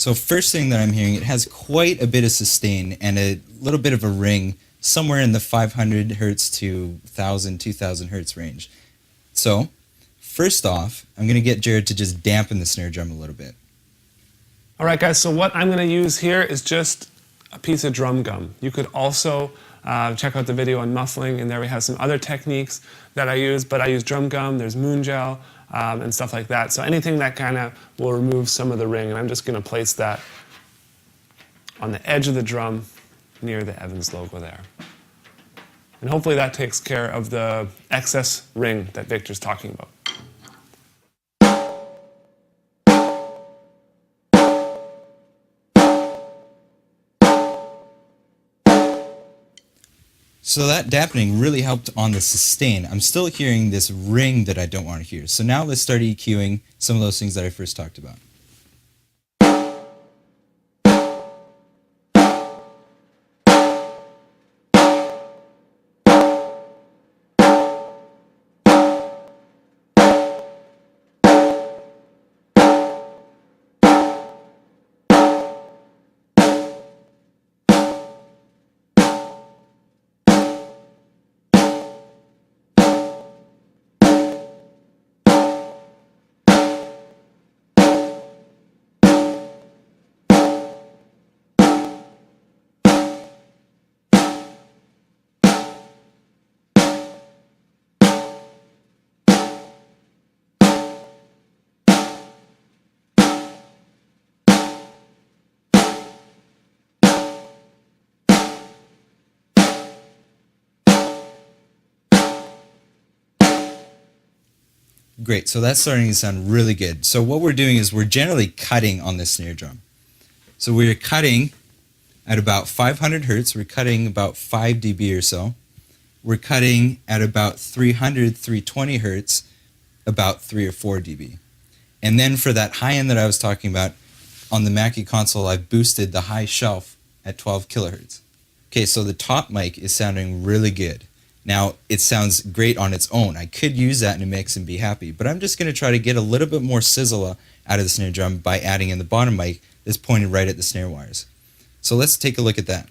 So first thing that I'm hearing, it has quite a bit of sustain and a little bit of a ring somewhere in the 500 hertz to 1000, 2000 hertz range. So first off, I'm going to get Jared to just dampen the snare drum a little bit. All right, guys, so what I'm going to use here is just a piece of drum gum. You could also check out the video on muffling, and there we have some other techniques that I use, but I use drum gum, there's moon gel, and stuff like that. So anything that kind of will remove some of the ring, and I'm just going to place that on the edge of the drum near the Evans logo there. And hopefully that takes care of the excess ring that Victor's talking about. So that dampening really helped on the sustain. I'm still hearing this ring that I don't want to hear. So now let's start EQing some of those things that I first talked about. Great, so that's starting to sound really good. So what we're doing is we're generally cutting on the snare drum. So we're cutting at about 500 hertz, we're cutting about 5 dB or so. We're cutting at about 300, 320 hertz, about 3 or 4 dB. And then for that high end that I was talking about, on the Mackie console, I've boosted the high shelf at 12 kilohertz. Okay, so the top mic is sounding really good. Now, it sounds great on its own. I could use that in a mix and be happy, but I'm just going to try to get a little bit more sizzle out of the snare drum by adding in the bottom mic that's pointed right at the snare wires. So let's take a look at that.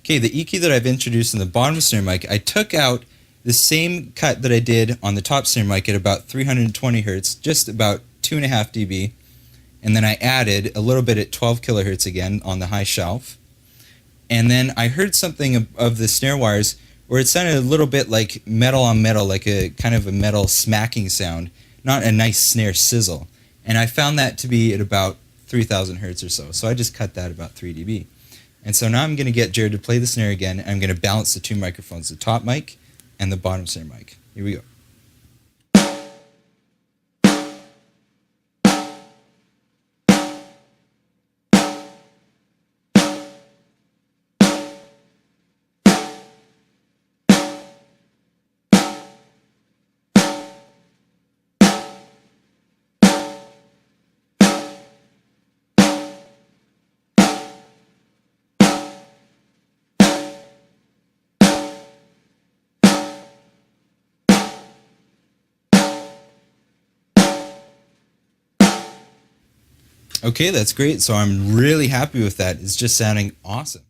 Okay, the EQ that I've introduced in the bottom snare mic, I took out the same cut that I did on the top snare mic at about 320 hertz, just about 2.5 dB, and then I added a little bit at 12 kilohertz again on the high shelf. And then I heard something of the snare wires where it sounded a little bit like metal on metal, like a kind of a metal smacking sound, not a nice snare sizzle. And I found that to be at about 3000 hertz or so, so I just cut that about 3 dB. And so now I'm going to get Jared to play the snare again, and I'm going to balance the two microphones, the top mic and the bottom snare mic. Here we go. Okay, that's great. So I'm really happy with that. It's just sounding awesome.